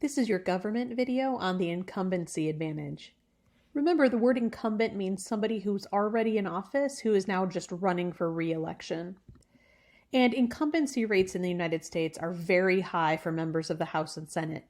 This is your government video on the incumbency advantage. Remember, the word incumbent means somebody who's already in office who is now just running for re-election. And incumbency rates in the United States are very high for members of the House and Senate.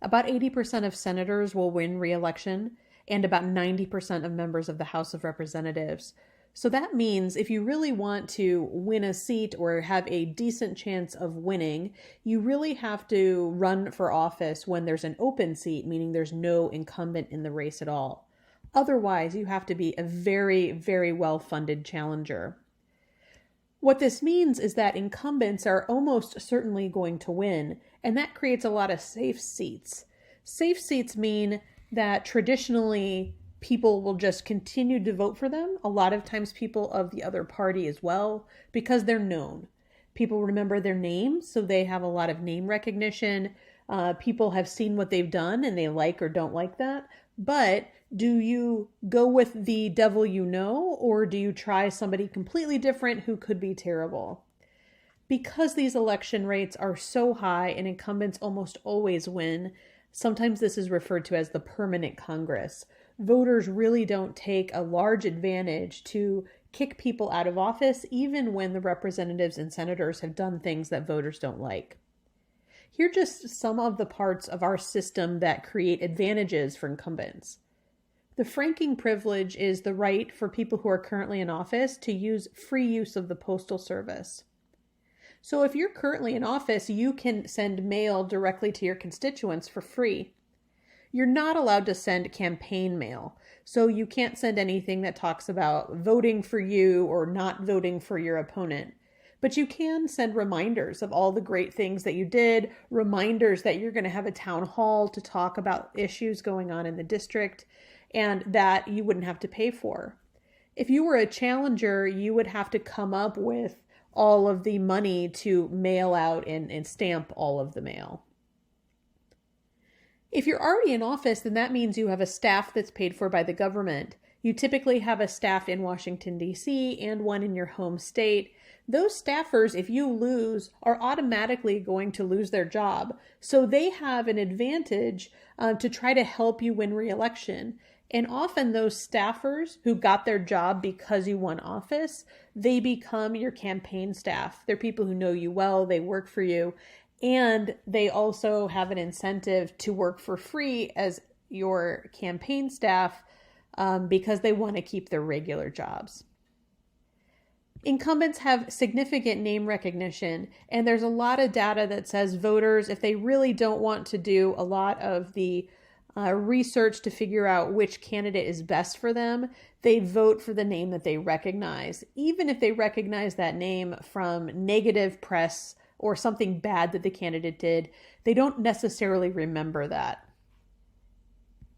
About 80% of senators will win re-election, and about 90% of members of the House of Representatives. So that means if you really want to win a seat or have a decent chance of winning, you really have to run for office when there's an open seat, meaning there's no incumbent in the race at all. Otherwise, you have to be a very, very well-funded challenger. What this means is that incumbents are almost certainly going to win, and that creates a lot of safe seats. Safe seats mean that traditionally people will just continue to vote for them. A lot of times people of the other party as well, because they're known. People remember their names, so they have a lot of name recognition. People have seen what they've done and they like or don't like that. But do you go with the devil you know, or do you try somebody completely different who could be terrible? Because these election rates are so high and incumbents almost always win, sometimes this is referred to as the permanent Congress. Voters really don't take a large advantage to kick people out of office, even when the representatives and senators have done things that voters don't like. Here are just some of the parts of our system that create advantages for incumbents. The franking privilege is the right for people who are currently in office to use free use of the postal service. So if you're currently in office, you can send mail directly to your constituents for free. You're not allowed to send campaign mail, so you can't send anything that talks about voting for you or not voting for your opponent. But you can send reminders of all the great things that you did, reminders that you're going to have a town hall to talk about issues going on in the district, and that you wouldn't have to pay for. If you were a challenger, you would have to come up with all of the money to mail out and stamp all of the mail. If you're already in office, then that means you have a staff that's paid for by the government. You typically have a staff in Washington, D.C. and one in your home state. Those staffers, if you lose, are automatically going to lose their job. So they have an advantage to try to help you win re-election. And often those staffers who got their job because you won office, they become your campaign staff. They're people who know you well, they work for you, and they also have an incentive to work for free as your campaign staff because they want to keep their regular jobs. Incumbents have significant name recognition, and there's a lot of data that says voters, if they really don't want to do a lot of the research to figure out which candidate is best for them, they vote for the name that they recognize, even if they recognize that name from negative press or something bad that the candidate did. They don't necessarily remember that.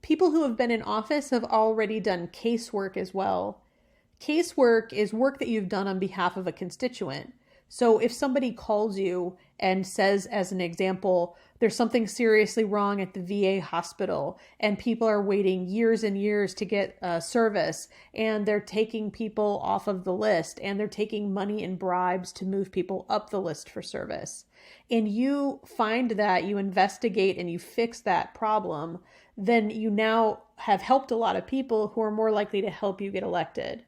People who have been in office have already done casework as well. Casework is work that you've done on behalf of a constituent. So if somebody calls you and says, as an example, there's something seriously wrong at the VA hospital and people are waiting years and years to get service, and they're taking people off of the list and they're taking money and bribes to move people up the list for service, and you find that, you investigate and you fix that problem, then you now have helped a lot of people who are more likely to help you get elected.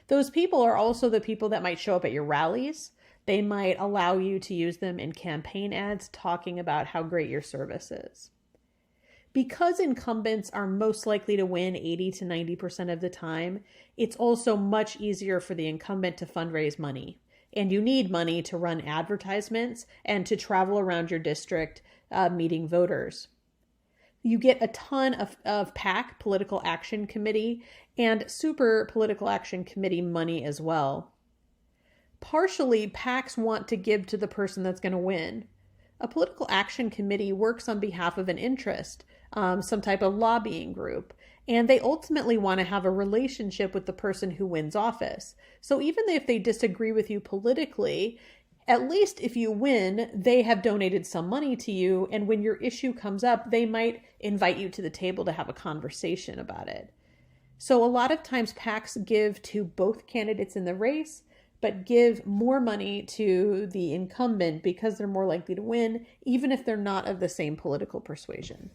Those people are also the people that might show up at your rallies. They might allow you to use them in campaign ads talking about how great your service is. Because incumbents are most likely to win 80 to 90% of the time, it's also much easier for the incumbent to fundraise money. And you need money to run advertisements and to travel around your district meeting voters. You get a ton of PAC, Political Action Committee, and Super Political Action Committee money as well. Partially, PACs want to give to the person that's going to win. A political action committee works on behalf of an interest, some type of lobbying group, and they ultimately want to have a relationship with the person who wins office. So even if they disagree with you politically, at least if you win, they have donated some money to you, and when your issue comes up, they might invite you to the table to have a conversation about it. So a lot of times PACs give to both candidates in the race, but give more money to the incumbent because they're more likely to win, even if they're not of the same political persuasion.